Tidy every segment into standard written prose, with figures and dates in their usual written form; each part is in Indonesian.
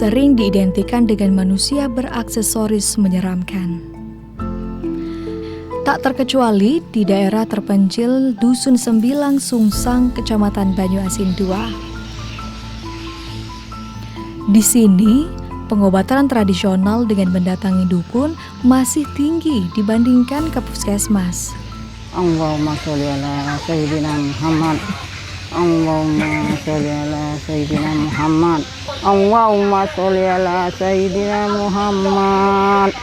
sering diidentikan dengan manusia beraksesoris menyeramkan. Tak terkecuali di daerah terpencil Dusun Sembilang Sungsang, Kecamatan Banyuasin II. Di sini, pengobatan tradisional dengan mendatangi dukun masih tinggi dibandingkan ke puskesmas. Allahumma sholli ala Sayyidina Muhammad. Allahumma sholli ala Sayyidina Muhammad. Allahumma sholli ala Sayyidina Muhammad.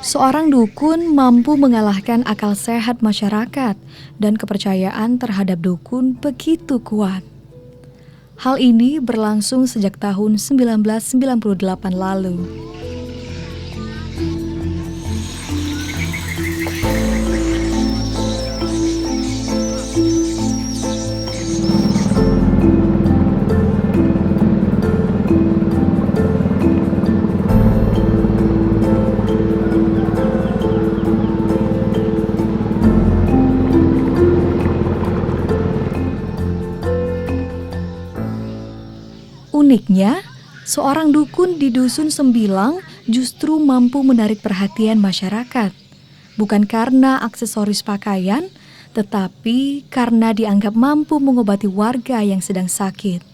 Seorang dukun mampu mengalahkan akal sehat masyarakat dan kepercayaan terhadap dukun begitu kuat. Hal ini berlangsung sejak tahun 1998 lalu. Uniknya, seorang dukun di Dusun Sembilang justru mampu menarik perhatian masyarakat. Bukan karena aksesoris pakaian, tetapi karena dianggap mampu mengobati warga yang sedang sakit.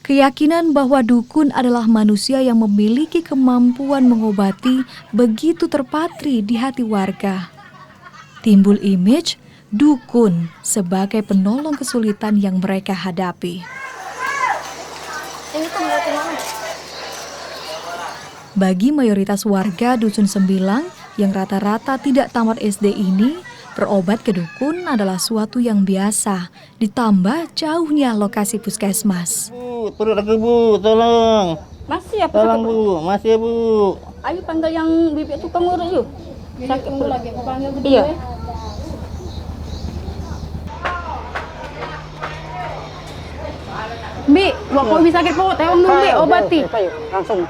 Keyakinan bahwa dukun adalah manusia yang memiliki kemampuan mengobati begitu terpatri di hati warga. Timbul image dukun sebagai penolong kesulitan yang mereka hadapi. Bagi mayoritas warga Dusun Sembilang yang rata-rata tidak tamat SD ini, berobat ke dukun adalah suatu yang biasa, ditambah jauhnya lokasi puskesmas. Bu, perut aku Bu, tolong. Masih apa? Tolong Bu, masih ya Bu. Ayo panggil yang bibik tukang urut yuk. Sakit perut lagi, panggil berdua. Iya. Bi, kok bisa sakit perut? Tolong dulu Bi, obati. Ayo, langsung.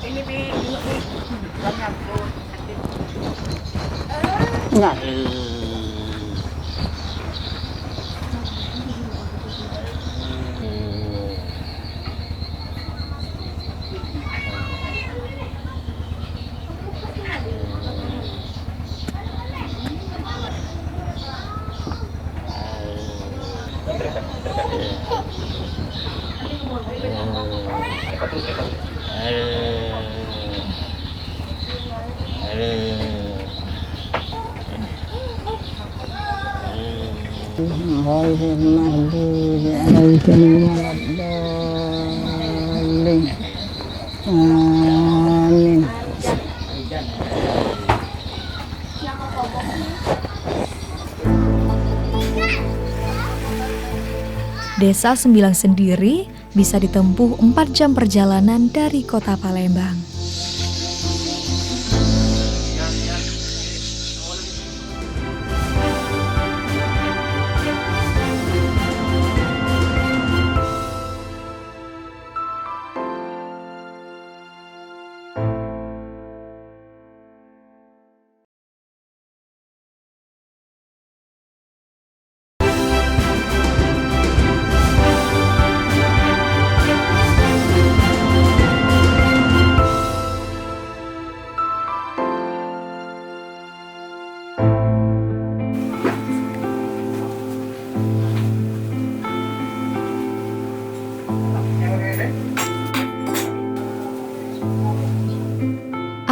Ini Bi, banyak perut. Enggak. Amin. Desa Sembilang sendiri bisa ditempuh 4 jam perjalanan dari kota Palembang.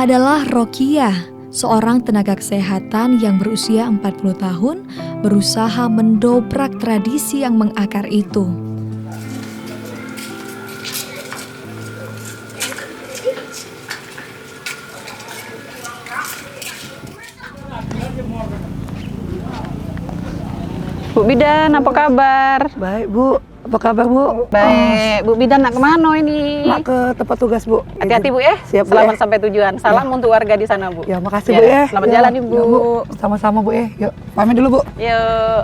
Adalah Rokiah, seorang tenaga kesehatan yang berusia 40 tahun berusaha mendobrak tradisi yang mengakar itu. Bu Bidan, apa kabar? Baik Bu, apa kabar Bu? Baik, Bu Bidan nak kemana ini? Nak ke tempat tugas Bu. Hati-hati Bu ya. Siap, Bu, Selamat ya. sampai tujuan. Salam untuk warga di sana Bu. Ya makasih Bu ya. Selamat Ya, jalan Ibu. ya, Bu. Sama-sama Bu ya. Yuk, pamit dulu Bu. Yuk.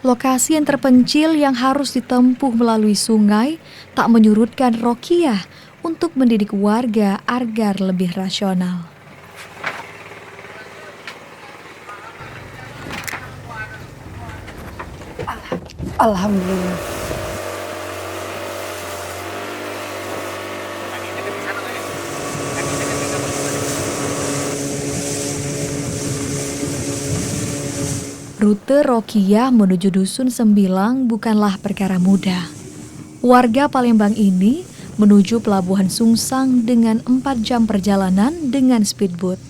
Lokasi yang terpencil yang harus ditempuh melalui sungai tak menyurutkan Rokiah untuk mendidik warga agar lebih rasional. Alhamdulillah. Rute Rokiah menuju Dusun Sembilang bukanlah perkara mudah. Warga Palembang ini menuju Pelabuhan Sungsang dengan 4 jam perjalanan dengan speedboat.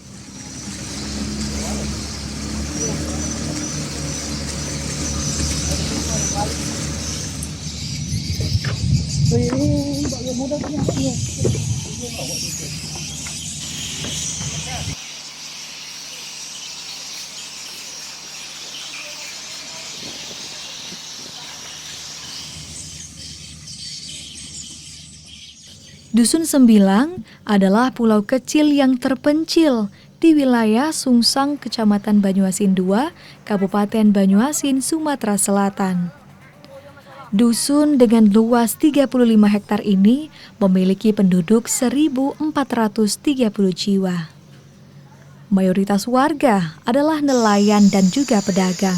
Dusun Sembilang adalah pulau kecil yang terpencil di wilayah Sungsang, Kecamatan Banyuasin II, Kabupaten Banyuasin, Sumatera Selatan. Dusun dengan luas 35 hektar ini memiliki penduduk 1.430 jiwa. Mayoritas warga adalah nelayan dan juga pedagang.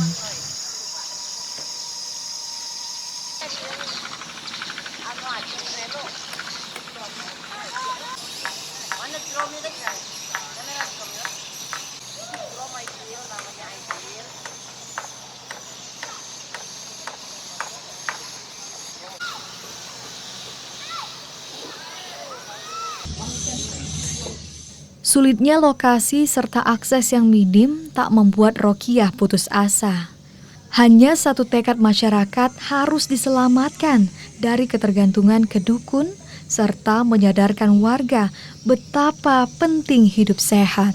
Sulitnya lokasi serta akses yang minim tak membuat Rokiah putus asa. Hanya satu tekad masyarakat harus diselamatkan dari ketergantungan ke dukun serta menyadarkan warga betapa penting hidup sehat.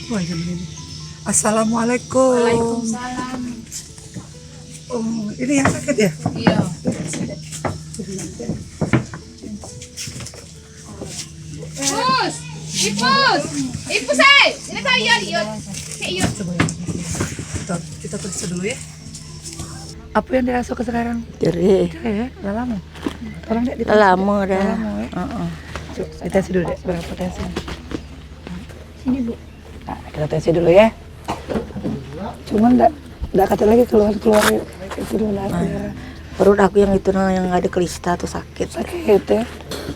Wah, jam ini. Assalamualaikum. Waalaikumsalam. Oh, ini yang sakit ya? Iya. Ipus, Ipus, Ipus ini saya lihat. Coba ya. Kita periksa dulu ya. Apa yang dirasa sekarang? Jadi, Ya, udah lama. Tolong Dek, lama dah. Lama ya. Coba, kita tes dulu Dek, berapa tesnya? Sini Bu. Nah, kita tes dulu ya. Cuman enggak kata lagi keluar itu dulu lah. Perut aku yang itu yang ada kelista tuh sakit. Sakit ya.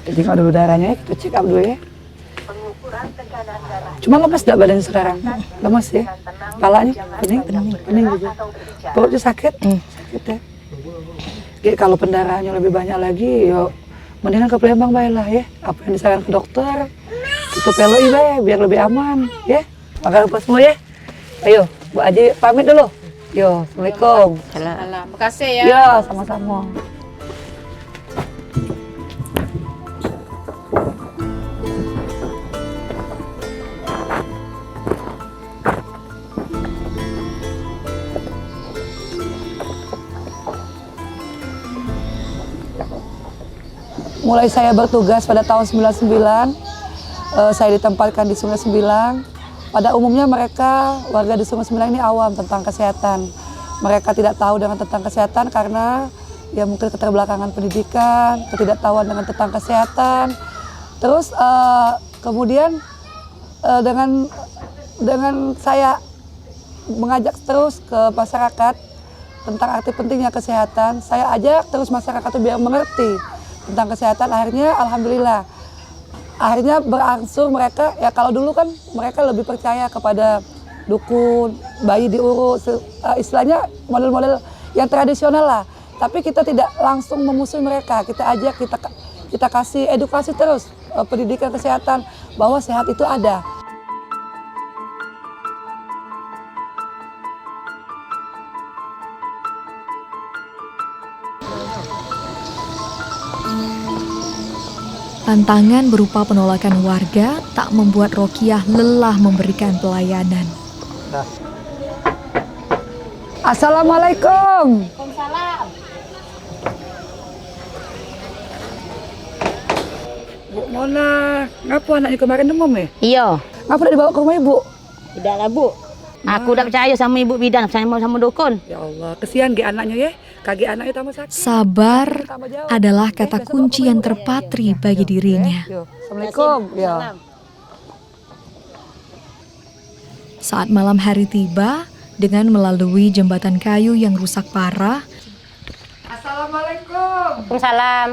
Jadi kalau ada udaranya kita check up dulu ya. Cuma lemas enggak badan sekarang? Lemas ya? Kepalanya pening juga. Perutnya sakit? Sakit ya. Jadi kalau pendarahannya lebih banyak lagi, yuk mendingan ke Palembang baiklah ya. Apa yang disarankan ke dokter, kita peloi bae biar lebih aman ya. Makan apa semua ya. Ayo, Bu Aji pamit dulu. Yo, Assalamualaikum. Salam. Makasih ya. Ya, sama-sama. mulai saya bertugas pada tahun 99, saya ditempatkan di Sungai Sembilang. Pada umumnya mereka, warga di Sungai Sembilang ini awam tentang kesehatan. Mereka tidak tahu dengan tentang kesehatan karena ya mungkin keterbelakangan pendidikan, ketidaktahuan dengan tentang kesehatan. Terus kemudian dengan saya mengajak terus ke masyarakat tentang arti pentingnya kesehatan, saya ajak terus masyarakat itu biar mengerti tentang kesehatan. Akhirnya alhamdulillah, akhirnya berangsur mereka, ya kalau dulu kan mereka lebih percaya kepada dukun, bayi diurut, istilahnya model-model yang tradisional lah. Tapi kita tidak langsung memusuhi mereka, kita ajak, kita kasih edukasi terus, pendidikan kesehatan, bahwa sehat itu ada. Tantangan berupa penolakan warga tak membuat Rokiah lelah memberikan pelayanan. Assalamualaikum. Waalaikumsalam. Bu Mona, ngapa anaknya kemarin demam ya? Iya, Ngapa tidak dibawa ke rumah ibu? tidak lah Bu. Aku udah percaya sama ibu bidan, sama dukun. Ya Allah, kesian ge anaknya ya. Kaki anaknya tambah sakit. Sabar Tambah jauh. adalah kata kunci yang terpatri bagi dirinya. Yo, Assalamualaikum. Ya. Saat malam hari tiba, dengan melalui jembatan kayu yang rusak parah, Assalamualaikum. Waalaikumsalam.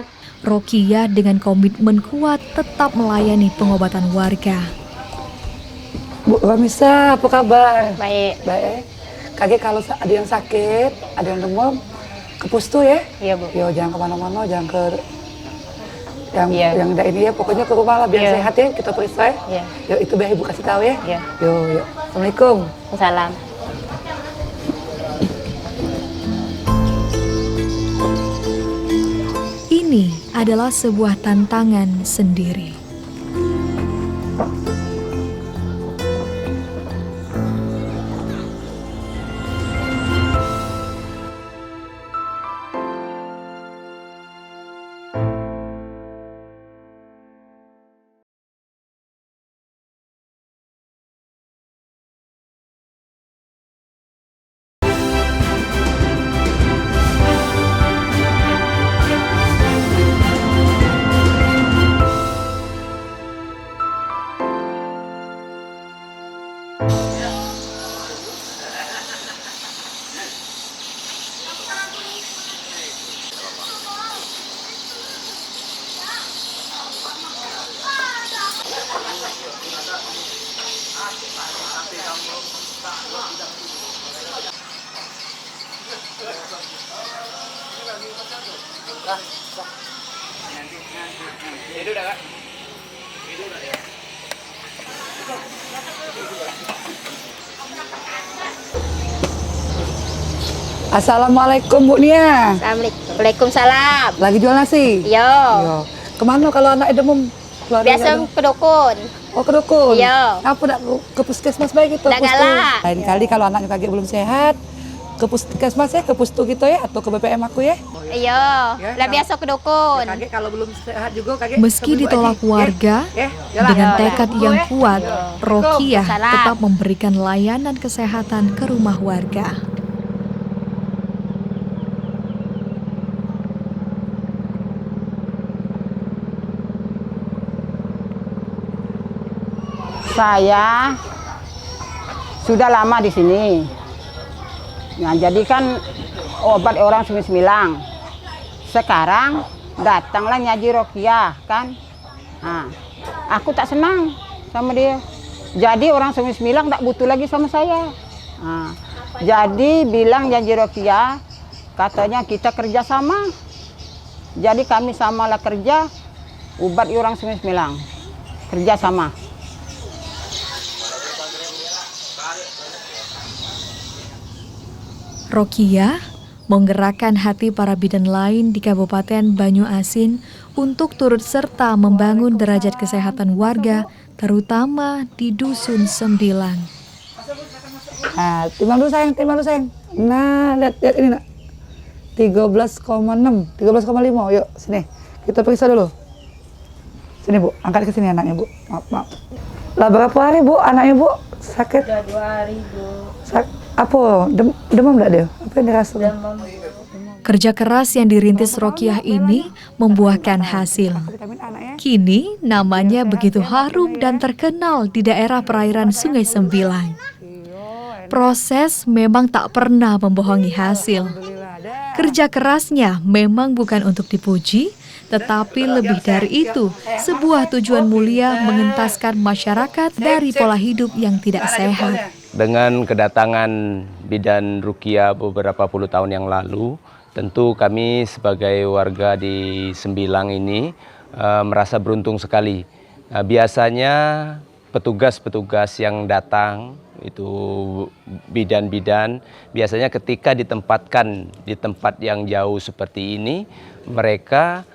Rokiah dengan komitmen kuat tetap melayani pengobatan warga. Bu Ramisa, apa kabar? Baik. Baik. Kakek kalau ada yang sakit, ada yang demam, ke pustu ya? Iya, Bu. Yo, jangan kemana-mana, jangan ke yang Iya. yang ada ini ya, pokoknya ke rumah lah biar Iya. sehat ya, kita periksa ya. Iya. Yo, itu biar ibu kasih tahu ya. Iya. Yo. Assalamualaikum. Waalaikumsalam. Ini adalah sebuah tantangan sendiri. Assalamualaikum Bu Nia. Waalaikumsalam. Lagi jual nasi? Iya. Yo. Kemana kalau anak demam? Biasa ke dukun. Oh, ke dukun? Iya. Apa nak ke puskesmas baik gitu? Nggak pustu? galak. Lain kali kalau anaknya kaget belum sehat, ke puskesmas ya, ke pustu gitu ya, atau ke BPM aku ya. Iya. Ya, Lah biasa ke dukun. Kaget kalau belum sehat juga kaget. Meski ketemu ditolak Haji, warga, ya. Yalah, dengan ya. tekad yang kuat, Rokiah Salam. tetap memberikan layanan kesehatan ke rumah warga. Saya sudah lama di sini. Nah, jadi kan obat orang Sungai Sembilang. Sekarang datanglah Nyaji Rokiah kan. Nah, aku tak senang sama dia. Jadi orang Sungai Sembilang tak butuh lagi sama saya. Nah, jadi bilang Nyaji Rokiah, katanya kita kerja sama. Jadi kami samalah kerja, obat orang Sungai Sembilang. Kerja sama. Rokiah menggerakkan hati para bidan lain di Kabupaten Banyuasin untuk turut serta membangun derajat kesehatan warga, terutama di Dusun Sembilang. Nah, timbang dulu sayang. Nah, lihat ini nak. 13,6, 13,5. Yuk, sini. Kita periksa dulu. Sini Bu, angkat ke sini anaknya Bu. Maaf. Lah berapa hari Bu anaknya Bu sakit? Udah 2 hari, Bu. Apa? Demam enggak dia? Apa yang dirasa? Kerja keras yang dirintis Rokiah ini membuahkan hasil. Kini namanya begitu harum dan terkenal di daerah perairan Sungai Sembilang. Proses memang tak pernah membohongi hasil. Kerja kerasnya memang bukan untuk dipuji, tetapi lebih dari itu, sebuah tujuan mulia mengentaskan masyarakat dari pola hidup yang tidak sehat. Dengan kedatangan bidan Rukiah beberapa puluh tahun yang lalu, tentu kami sebagai warga di Sembilang ini merasa beruntung sekali. Biasanya petugas-petugas yang datang, itu bidan-bidan, biasanya ketika ditempatkan di tempat yang jauh seperti ini, mereka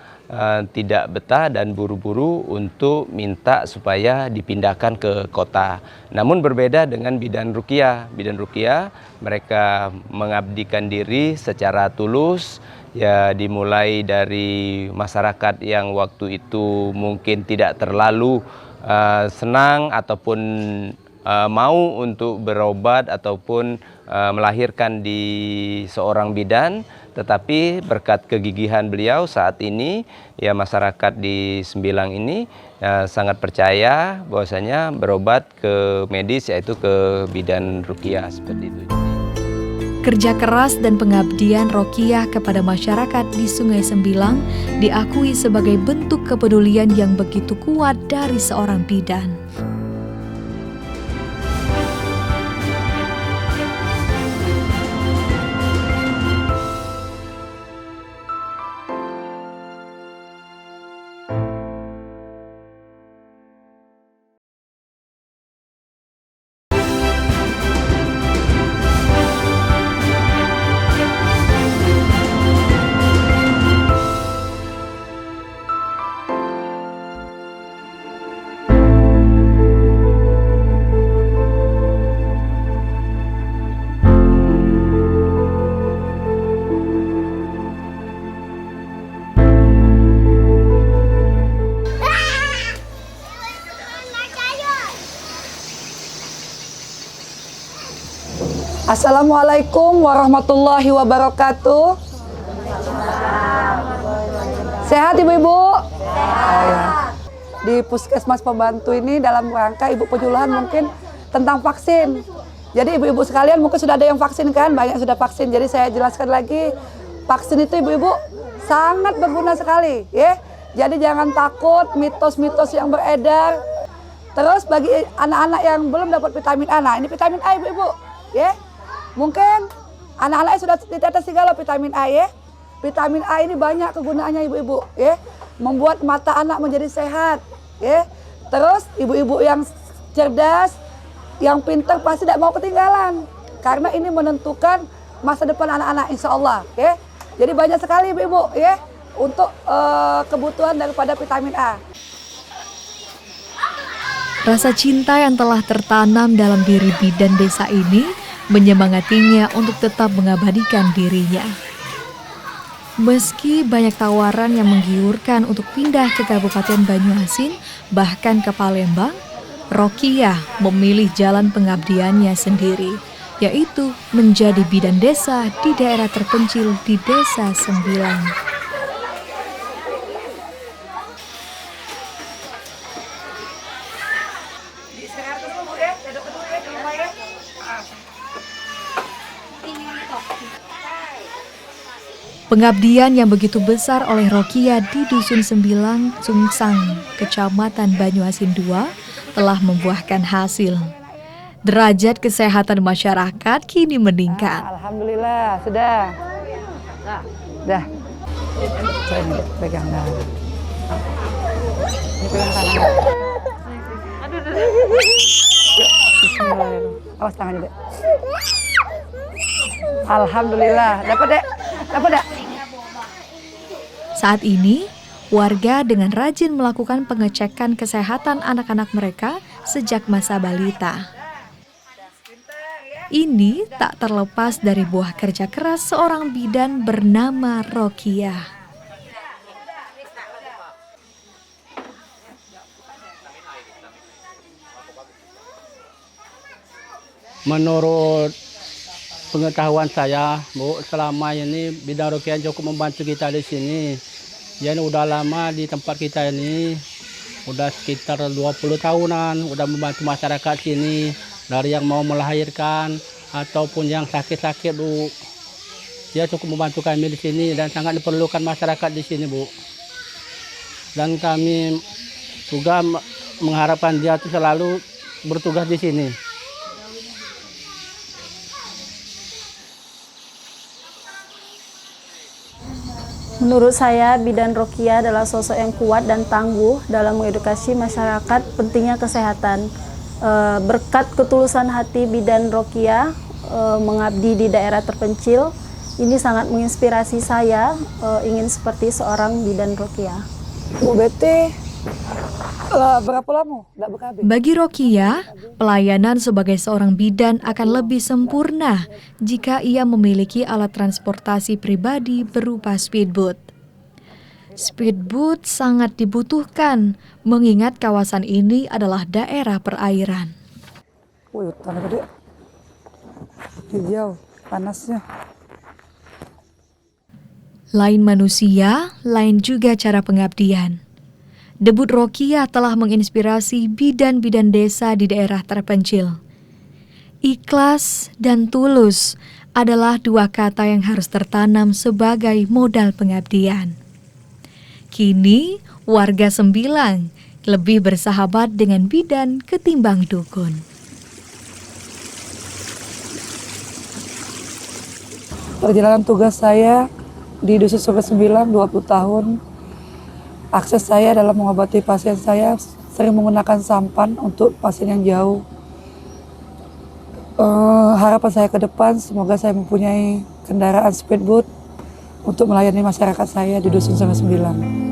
tidak betah dan buru-buru untuk minta supaya dipindahkan ke kota. Namun berbeda dengan bidan Rukiah. Bidan Rukiah mereka mengabdikan diri secara tulus, ya dimulai dari masyarakat yang waktu itu mungkin tidak terlalu senang ataupun mau untuk berobat ataupun melahirkan di seorang bidan, tetapi berkat kegigihan beliau saat ini ya masyarakat di Sembilang ini sangat percaya bahwasanya berobat ke medis, yaitu ke bidan Rukiah seperti itu. Kerja keras dan pengabdian Rokiah kepada masyarakat di Sungai Sembilang diakui sebagai bentuk kepedulian yang begitu kuat dari seorang bidan. Assalamualaikum warahmatullahi wabarakatuh. Sehat Ibu-ibu? Sehat. Di Puskesmas Pembantu ini dalam rangka Ibu penyuluhan mungkin tentang vaksin. Jadi ibu-ibu sekalian mungkin sudah ada yang vaksin kan? Banyak sudah vaksin. Jadi saya jelaskan lagi, vaksin itu ibu-ibu sangat berguna sekali, ya. Jadi jangan takut mitos-mitos yang beredar. Terus bagi anak-anak yang belum dapat vitamin A, nah ini vitamin A ibu-ibu, ya. Mungkin anak-anaknya sudah ditetes segala vitamin A, ya. Vitamin A ini banyak kegunaannya ibu-ibu, ya. Membuat mata anak menjadi sehat, ya. Terus ibu-ibu yang cerdas, yang pintar pasti tidak mau ketinggalan. Karena ini menentukan masa depan anak-anak insya Allah, ya. Jadi banyak sekali ibu-ibu, ya, untuk kebutuhan daripada vitamin A. Rasa cinta yang telah tertanam dalam diri bidan desa ini menyemangatinya untuk tetap mengabadikan dirinya. Meski banyak tawaran yang menggiurkan untuk pindah ke Kabupaten Banyuasin, bahkan ke Palembang, Rokiah memilih jalan pengabdiannya sendiri, yaitu menjadi bidan desa di daerah terpencil di Desa Sembilang. Pengabdian yang begitu besar oleh Rokiah di Dusun Sembilang, Sungsang, Kecamatan Banyuasin II telah membuahkan hasil. Derajat kesehatan masyarakat kini meningkat. Alhamdulillah, sudah. Dah. Saya ini pegang dah. Ini pegang tangan. Yuk, bismillahirrahmanirrahim. Awas tangannya, Dek. Alhamdulillah, dapat, Dek. Dapat, Dek. Saat ini, warga dengan rajin melakukan pengecekan kesehatan anak-anak mereka sejak masa balita. Ini tak terlepas dari buah kerja keras seorang bidan bernama Rokiah. Menurut pengetahuan saya, Bu, selama ini bidang ruqyah cukup membantu kita di sini. Jadi udah lama di tempat kita ini, udah sekitar 20 tahunan, udah membantu masyarakat sini dari yang mau melahirkan ataupun yang sakit-sakit, Bu. Dia cukup membantu kami di sini dan sangat diperlukan masyarakat di sini, Bu. Dan kami juga mengharapkan dia tuh selalu bertugas di sini. Menurut saya, bidan Rokia adalah sosok yang kuat dan tangguh dalam mengedukasi masyarakat pentingnya kesehatan. Berkat ketulusan hati bidan Rokia mengabdi di daerah terpencil, ini sangat menginspirasi saya ingin seperti seorang bidan Rokia. Bu Betty, berapa lama nggak BKB? Bagi Rokia, pelayanan sebagai seorang bidan akan lebih sempurna jika ia memiliki alat transportasi pribadi berupa speedboat. Speedboat sangat dibutuhkan mengingat kawasan ini adalah daerah perairan. Wih, hutan gede. Hijau, panasnya. Lain manusia, lain juga cara pengabdian. Debut Rokia telah menginspirasi bidan-bidan desa di daerah terpencil. Ikhlas dan tulus adalah dua kata yang harus tertanam sebagai modal pengabdian. Kini, warga Sembilang lebih bersahabat dengan bidan ketimbang dukun. Perjalanan tugas saya di Dusun Sampai 9, 20 tahun. Akses saya dalam mengobati pasien saya sering menggunakan sampan untuk pasien yang jauh. Harapan saya ke depan, semoga saya mempunyai kendaraan speedboat untuk melayani masyarakat saya di Dusun Sampai 9.